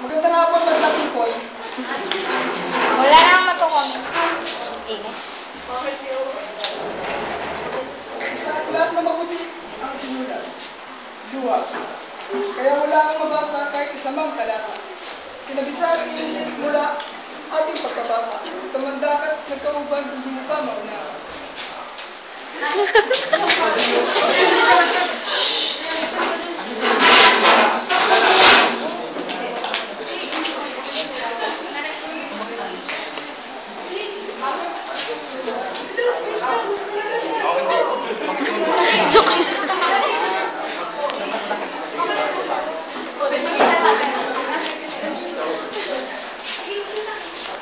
Maganda nga po mga people. Wala nang magko-comment. Ingat. Sa lahat na mabuti ang sinulat. Luwa. Kaya wala kang mabasa kahit isa mang talata. Kinabisa at inisip mula ating pagkabata. Tumanda ka't nagkauban, hindi mo pa maunawa.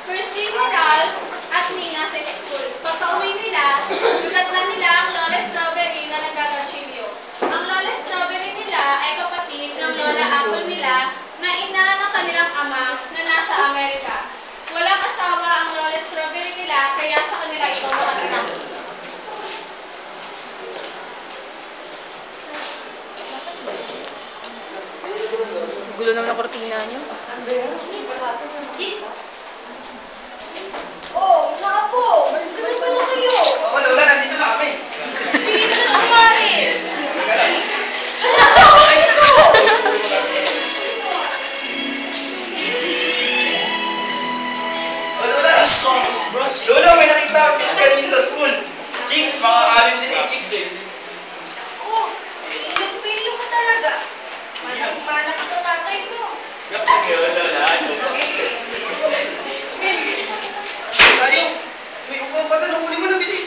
First day ni Ralph at Nina sa school. Pagka-uwi nila, lugat na nila ang Lola Strawberry na nagkakachilyo. Ang Lola Strawberry nila ay kapatid ng Lola Apple nila na ina ng kanilang ama na nasa Amerika. Walang asawa ang Lola Strawberry nila kaya sa kanila ito nakatira. Gulo naman ang kortina niyo. Oh, naapo! Saan pala kayo? Oo, Lola, nandito na kami. Bilis na kumain! Oh, Lola, Lola, may nakita ako Chicks kanina sa school. Chicks, mga alim sila yung Chicks eh. Oh, ilong-pilo ka talaga. Manang-mana ka sa tatay mo. Tayo, may upang pa doon. Huli mo na, bilis.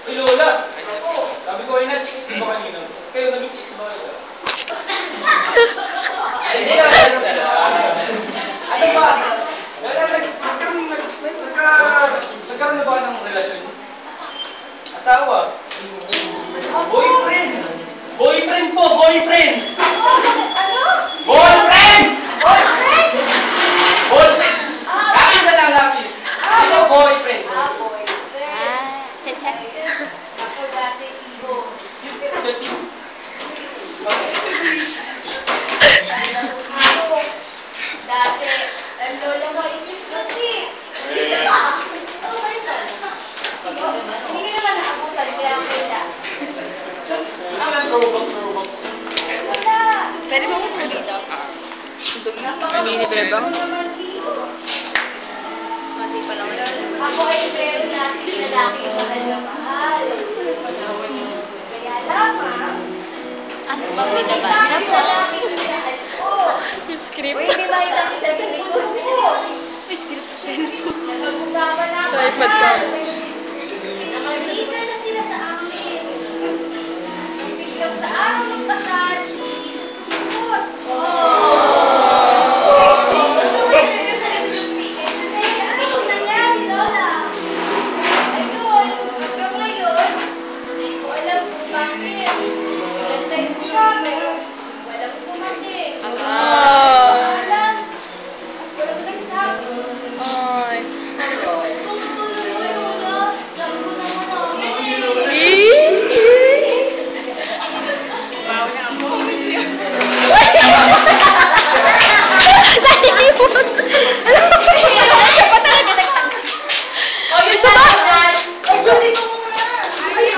Uy, Lola. Sabi ko na Chicks, di ba kanina? Kayo naging Chicks ba kayo? Hindi na, ano ba? Nagkaroon na ba ng relasyon? Asawa? Boyfriend! Boyfriend po! Boyfriend! Ano? Boyfriend! Boyfriend! Boyfriend! Lapis na lang, lapis! Sino boyfriend? Boyfriend. Chat-chat. Ako dati ibo. Dati, ang lola mo ay chicks na chicks. Oh my God. Hindi ka naman nakabutan, kaya kita. Throwback. Wala. Pwede ba mo dito? Napaka- Hindi ni Bebang? naman dito. Mati pa lang. Ako ay meron natin lalaking mahal na mahal. Kaya lamang, Ano bang binabasa bakit mo? lalaking minahal ko? Yung script. Pwede ba itang sa likod ko? May script sa cellphone. Napag-usapan na Sa iPad ko. Nakalitan na sila sa amin. Nung biglang sa araw ng kasal, hindi siya sumipot. Ano nangyari, Lola? Ayun, hanggang ngayon, hindi ko alam kung bakit. Gantay ko siya, pero walang pumating. Alam, walang nagsabi. Ay. Kung tuloy mo, Lola, labo naman ako.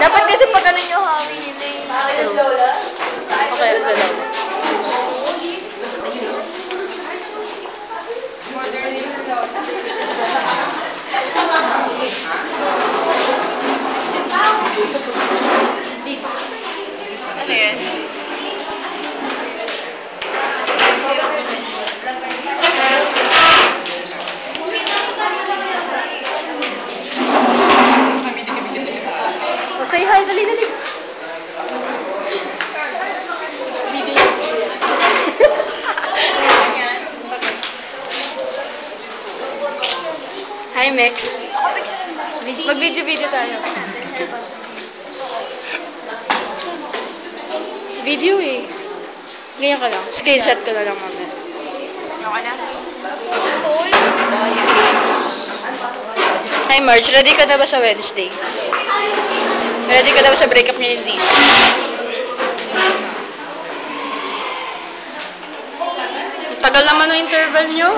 Dapat kasi pag ano nyo hawin nila eh. Bakit, Lola? Okay, dalaw. Ano yan? Oh, say hi, dali, dali. Hi, Mex. Mag-video-video tayo. Video eh. Ganyan ka lang. Screenshot ka na lang mamaya. Okay na? Cool. Hi, Marge. Ready ka na ba sa Wednesday? Ready ka na ba sa breakup niya ni Lisa? Tagal naman ng interval nyo.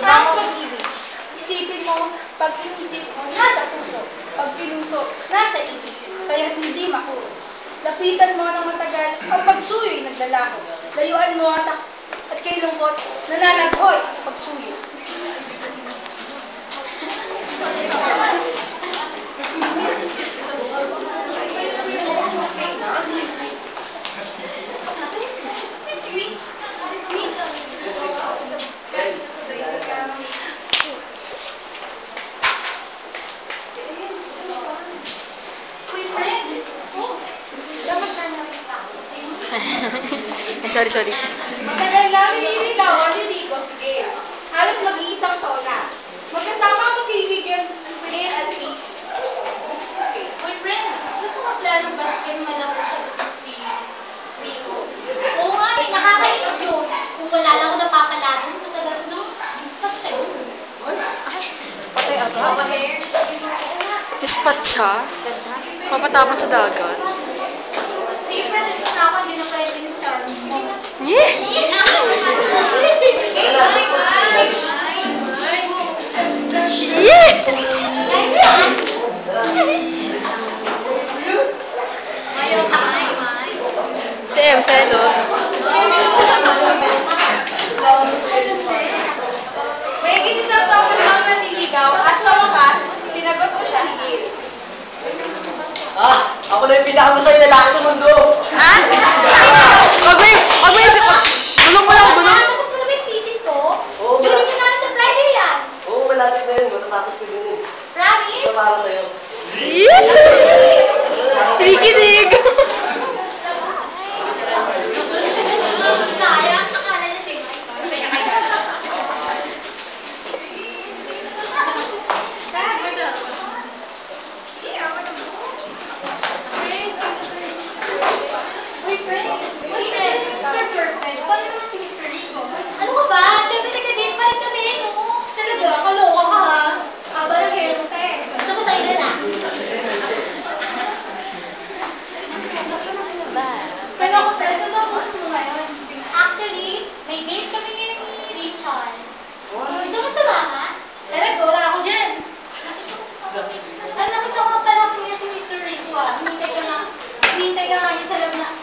Ang pag-ibig. Isipin mo, pag inisip mo, nasa puso. Pag pinusok, nasa isip. Kaya hindi makulong. Lapitan mo ng matagal, ang pagsuyo'y naglalako. Layuan mo at kay lungkot, nananaghoy sa pagsuyo. Sorry. Matagal namin nililigawan ni Rico si Gail. Halos mag-iisang taon na. Magkasama ang magkaibigan Gail at Peace. Uy, friend, gusto mo planong basket malaki siya doon si Rico? Oo nga eh, nakakainis yun. Kung wala lang ako napapalado, matagal ko nang dispat siya yun. Patay agad. Dispat siya? Papatapon sa dagat? Sige, friend, alis na ako, hindi na pwede yung star mo. Yeah! Yes! Si M, selos. May isang taon na siyang naliligaw at sa wakas, tinagot ko siya ni Gail. Ako na yung pinakamasay na lalaki sa mundo. Ha? Wag mo yung bulong mo lang, bulong. Tapos mo na ba yung thesis ko? Oo, Dulit ka namin sa Friday yan. Oo, malapit na yun. Matatapos ko din yun. Promise? Isa para sa'yo. Yeah! Kinikinig! Sayang, akala niya si Uy, friend, Mr. Perfect, paano naman si Mr. Rico? Ano ka ba? Siyempre nagka-date pa rin kami, no? Talaga, kaloka ka ha? Haba ng hair mo, te. Gusto ko sa'yo na lang. Pero ako, preso daw mo ngayon. Actually, may date kami ni Richard. Gusto mo sumama? Talaga, wala ako dyan. Nakita ko pala niya si Mr. Rico ah. Hinintay ka nga niya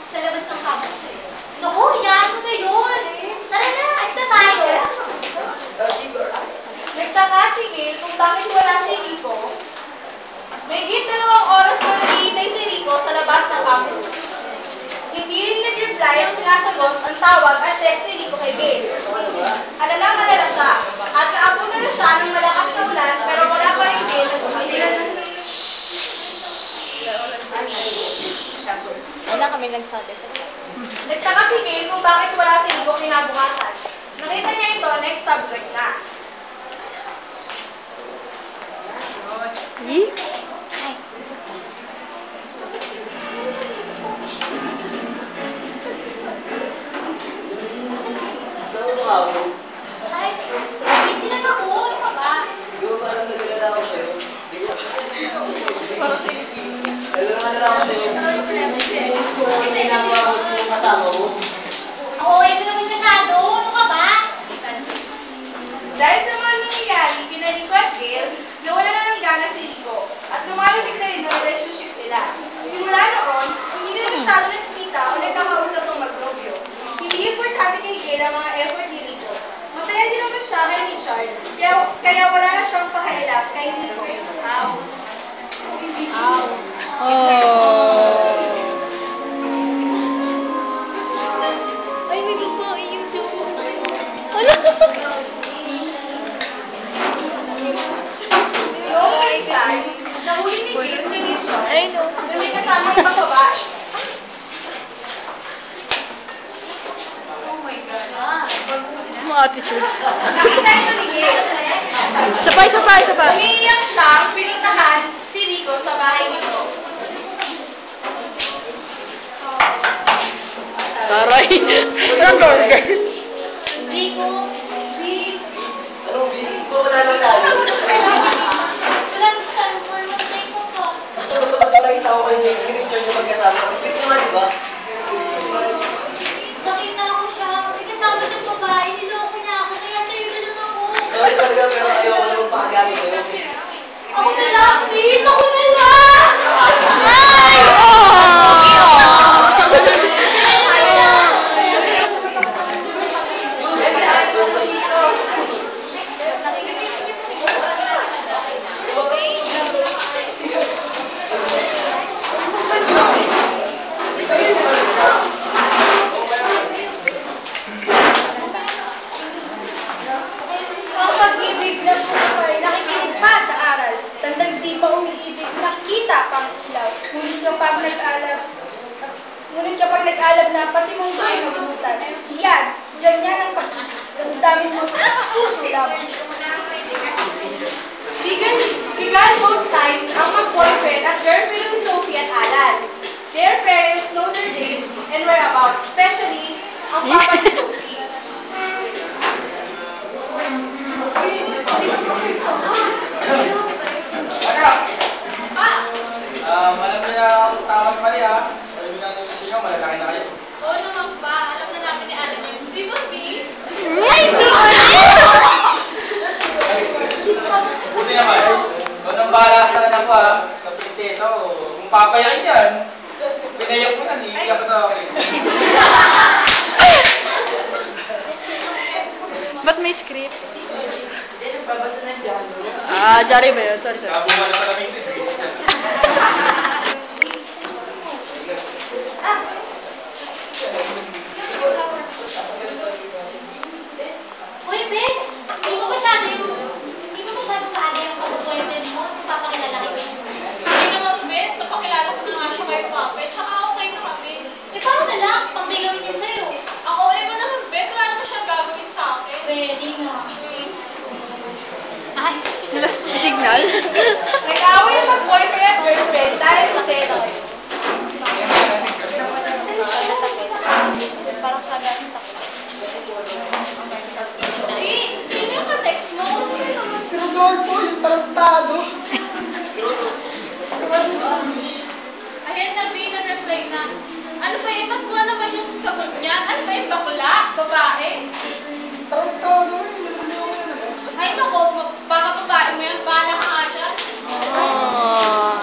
sa labas ng campus eh. Naku, hiyaan mo na yun. Tara na, ayos na tayo. Nagtaka si Gail kung bakit wala si Rico. May 2 oras na naghihintay si Rico sa labas ng campus. Hindi rin nag-reply ang sinasagot ang tawag at text ni Rico kay Gail. Alala siya at naabutan na siya ng malakas na ulan pero wala pa rin Gail na sumisip. Wala kami nagsabi sa Nagtaka si Gail kung bakit wala si Rico kinabukasan. Nakita niya ito, next subject na. Yee? Saan mo ako? Ay, busy lang ako. Ano ka ba? Di ba parang naglalala ako sa'yo? Naglalala ako sa'yo. Miss ko, ginagawa ko sa yung kasama mo. Oo, ito naman masyado. Ano ka ba? Dahil sa mga nangyayari, kina Rico at Gail, nawala na ng gana si Rico at lumalamig na rin ang relationship nila. Simula noon, hindi na masyado nagkita o nagkakausap ng magnobyo. Hindi importante kay Gail ang mga effort ni Rico. Masaya din naman siya kay Richard, kaya wala na siyang pakialam kay Rico. Ay, hindi po. Iyong joke. Noong may time, nahuli ni Gail si Richard Ay, no. na may kasama ibang babae. Mga attitude. Nakita ito ni Gail. Isa pa. Umiiyak siyang pinuntahan si Rico sa bahay nito. Taray. Walang burger. Rico, wala lang tayo. Mas sapat ko nakita ko kayo yung picture nyo magkasama. Sweet naman, di ba? Nakita ko siya. May kasama siyang babae. Niloko niya ako. Kaya sa'yo ganun ako. Sorry talaga, pero ayoko naman paagami sa'yo. Ako na lang, please. Ako na lang. Ay! Ang pag-ibig ng buhay, nakikinig pa sa aral. Tandang di pa umiibig, nakikita pang ilaw. Ngunit kapag nag-alab na, pati mong ay mabutan. Yan, ganyan ang pag-ibig. Damdamin mo sa puso lamang. Legal both sides ang mag-boyfriend at girlfriend ng Sophie at Alan. Their parents know their dates and whereabouts, especially ang papa ni Sophie. Anak! Alam niyo na ang tama't mali ha. Alam niyo na ang gusto niyo, malalaki na kayo. Oo naman pa. Alam na namin ni Alan yun. Di ba, B? Buti naman. Ikaw nang bahala sa anak ko ha. Sa prinsesa ko. Kung papayakin yan, pinayak mo yan. Iiyak ka sa akin. Ba't may script? Hindi, nagbabasa ng John. Ah, sorry ba yun? Sorry. Nabuha na pala may interviews. Uy, Bes! Hindi mo masyadong maaga yung pag-boyfriend mo. Papakilala kita. Hindi naman, Bes. Napakilala ko na nga siya kay Papa. Tsaka okay na kami. Eh, paano na lang? Pag may gawin niya sa'yo. Ako, mo naman, Bes. Wala naman siyang gagawin sa akin. Pwede nga. Ay, may signal. Nag-away ang mag-boyfriend at girlfriend dahil sa selos. Parang kagaling Sino yung ka-text mo? Si Rodolfo, yung tarantado. Kapag mo sa English. Ayan na, B, na-reply na. Ano ba yun? Ba't mo naman yung sagot niya? Ano ba yung bakla? Babae? Tarantado eh. Naliliw ko na. Ay, nako, baka babae mo yan. Bahala ka nga dyan. Oh.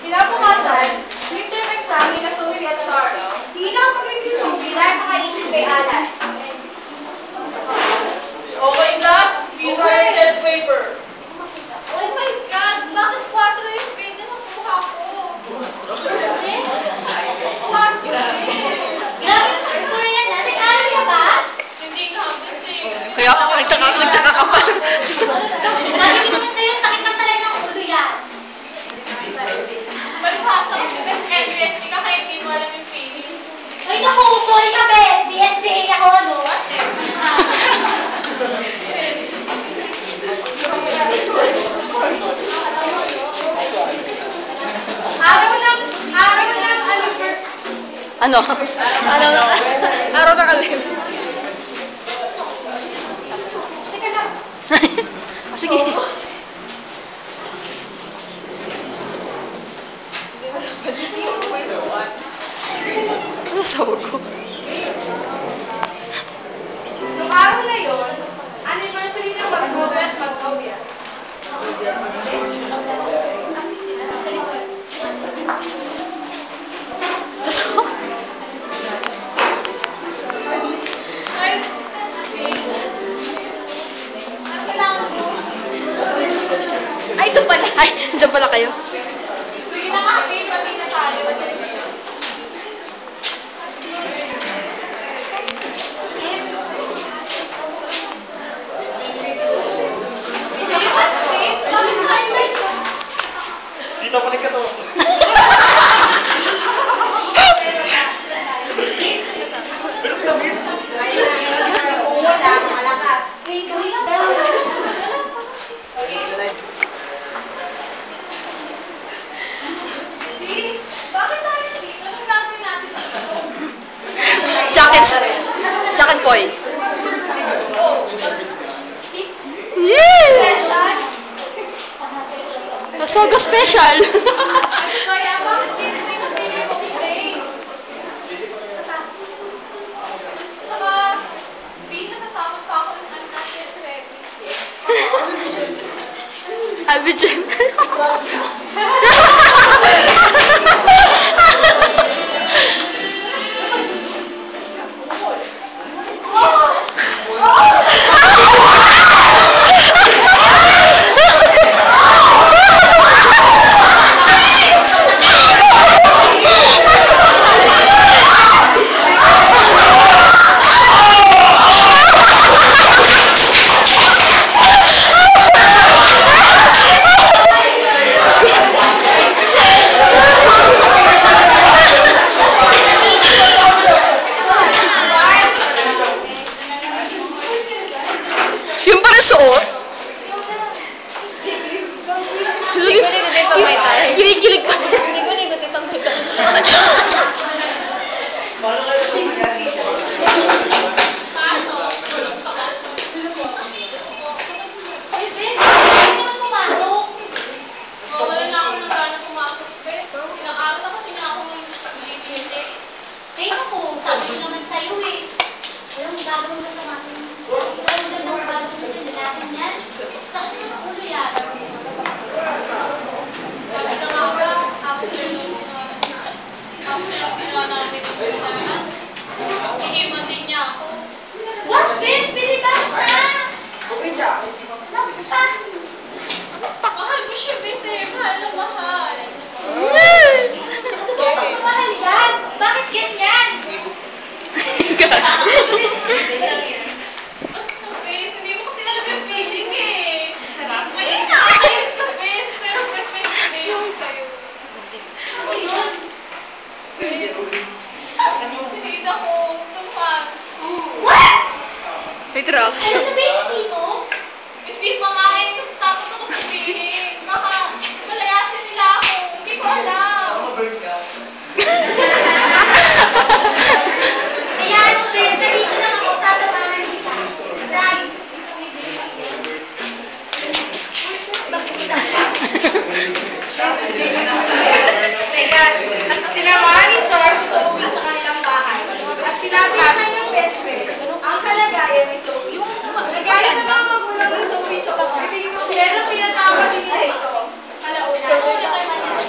Kinabukasan, midterm exam ni na Sophie at Char. Hindi nakapag-review si Sophie dahil nakaisip kay Alan. Okay, class. Please write a test paper. Oh my God! Bakit 4 yung grade na nakuha ko? 4? Grabe naman score yan, ha? Nag-aaral ka ba? Hindi nga, kasi... Kaya, nagtaka ka pa. Sabi ko naman sa'yo, sakit lang talaga ng ulo yan. Malibhasa ko si Best MBSB ka kaya hindi mo alam yung feelings. Ay naku, sorry ka Best! BSBA ako, no? Araw ng anniversary. Ano? Araw na kalim. Teka lang. Oh, sige. Ano sabi ko? Nung araw na yon, anniversary ng mag-gobe at mag-gobya. Sasawa? Ay, ano kailangan mo? Ay, ito pala. Ay, dyan pala kayo. Sige na nga, babe. Pati na tayo. Sis, bakit tayo may... Dito palik ka to. Kung wala, malakas. Wait, wait daw. Di, bakit tayo dito? Anong gagawin natin dito? Poy. Yeah! Nasoga special. Kaya bakit hindi tayo napili mong place? Tsaka, natatakot pa ako ng unnamed ready. Abidjan. Yung parang suot. Kinikilig pa. Wala na ako ng gana pumasok, bes. Ilang araw na kasi na akong nag-test. Teka ko, sabi ko naman sa'yo eh. Walang gagawin ka sa akin. Walang gagawin ka sa natin yan. Sakit na ng ulo yan. Sabi na nga ba, after ginawa namin yung pinagaan, iiwan din niya ako. What? Bes, pilitan na! Nakita! Mahal ko siya, bes eh. Mahal na mahal. Mahal yan! Bakit ganyan? Basta, bes, hindi mo kasi alam yung feeling eh. Ayun na, ayos ka, bes. Pero bes, may sabihin ako sa'yo. Tinita ko 2 months. What? May trucks. Ano ba yung dito? Hindi pa nga eh. Tapos ako sabihin. Baka malayasin nila ako. Hindi ko alam. Kaya ano, Bes, nandito lang ako, sasamahan kita. Promise. Teka, sinamahan ni George si Sophie sa kanilang bahay. At sinabi ng kanyang best friend, ang kalagayan ni Sophie. Yung nagalit ng mga magulang ni Sophie sa bahay. Pero pinatawag nila ito. Kalauna.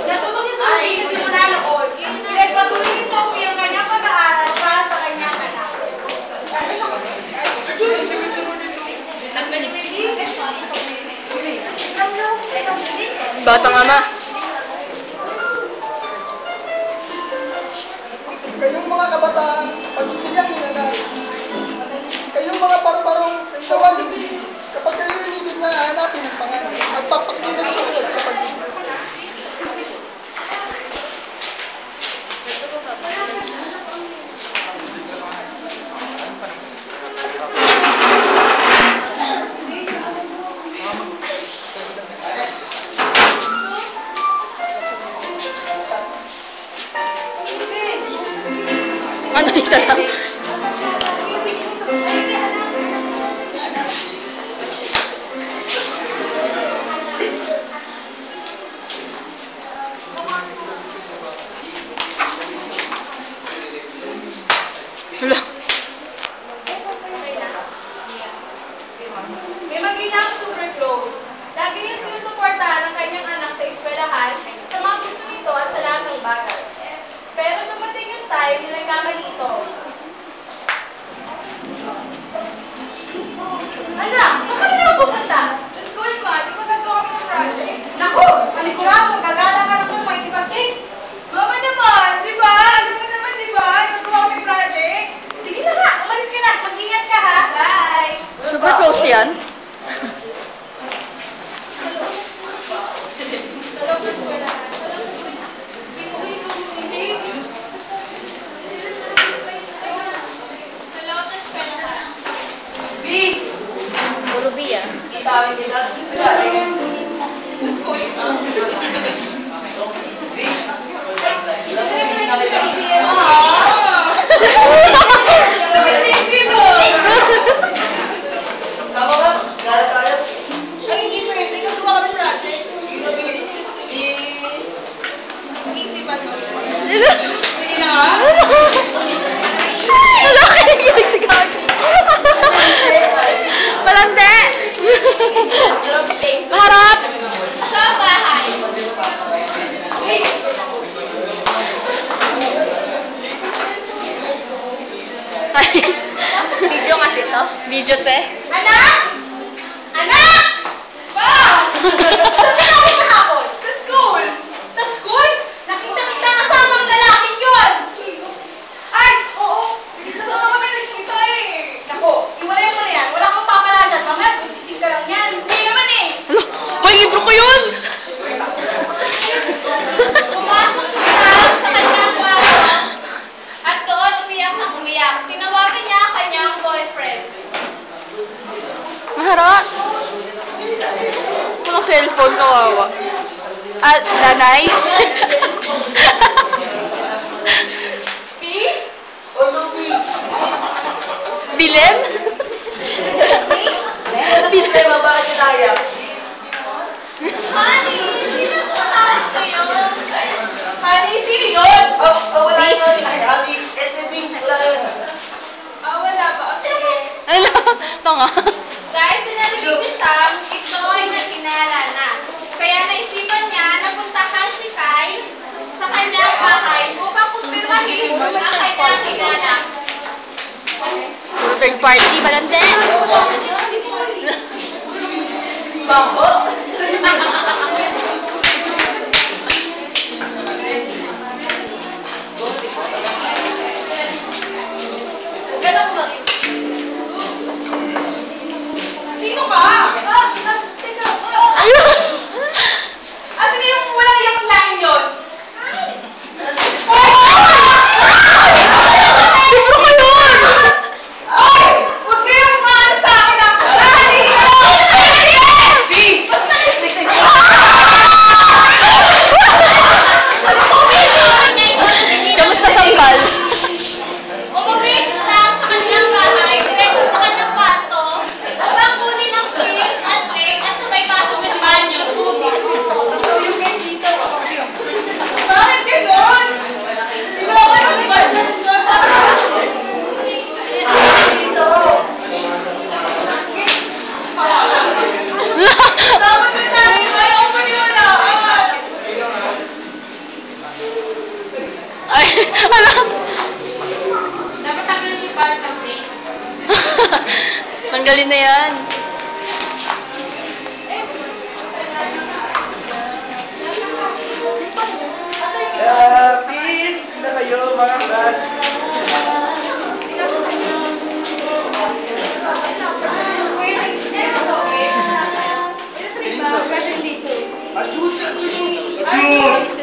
Natulog si Sophie na simula noon. Pinagpatuloy ni Sophie ang kanyang pag-aaral para sa kanyang anak. Batang ama. Kayong mga kabataan, pag-ibigyan ninanais. Kayong mga parparong sa ilawan, kapag kayo inibig na hanapin ang pangalan at papakiliban sa sunod sa pag-ibig. Ano isa lang? Hala. May maginang super close. Lagi niyang sinusuportahan ang kanyang anak sa eskwelahan, sa mga gusto nito at sa lahat ng bagay. Pero dumating yung time na nagkamali ito. Anak, saan ka pupunta? Sa school pa, di ba gagawa kami ng project? Naku, panigurado, gagala ka na kung makikipag-take. Mama naman, di ba? Alam mo naman, di ba? Nagawa kami project. Sige na nga, umalis ka na. Mag-ingat ka ha. Bye. Super close yan. Sa loob ng eskwelahan. Hindi. Sa loob ng eskwelahan. B! Puro B ah. Itawin kita. Galing. Sa school. B! Miss na kita. Ah! Nabitindi mo! assignment, ikaw gumawa kami project. Please. Nag-iisipan mo. Sige na nga. Wala kayo kinig si Gaga. Malandi! Harap! Sa bahay. Video kasi to. Video te. Anak! Anak! Pa! Sabi na ako kahapon. Sa school. Sa school? Nakita kita kasama ang lalaking yun. Ay, oo. Kasama kami nagkita eh. Nako, iwalay mo na yan. Wala kang papalagan. Mamaya, butising ka lang yan. Hindi naman eh. Ano? Hoy, libro ko yun! Pumasok siya sa kanyang kwarto at doon umiyak na umiyak. Tinawagan niya ang kanyang boyfriend. Maharap! Walang cellphone, kawawa. At nanay? P? Ano, B? Bilen? Ano problema? Bakit kinaya? Honey, sino ang tumatawag sa'yo? Honey, sino yun? Wala yun. Honey, SMB. Wala yun. Wala ba? Sige. Ano? Tanga. Dahil sa narinig ni Sam, ito ay nagkinala na. Kaya naisipan niya na puntahan si Kai sa kanyang bahay upang kumpirmahin ang kanyang kinala. Puro third party, malandi. Baho? Ganun mo. Sino ka? Teka. Asan yung walang iyang laking yun? Libro ko yun! Ay! Huwag kayong maano sa akin ang rally! Mas maliit na Kamusta sambal? umuwi si Sam sa kanilang bahay, diretso sa kanyang kwarto, upang kunin ang pills at drink at sabay pasok sa banyo. Bakit gano'n? Niloko lang si Banyo doon para tapos yung sabi ko, ayaw ko maniwalaan. Ay, alam. Dapat tanggalin yung balik ng plate. Tanggalin na yan. Lapit na kayo, mga class. Adun!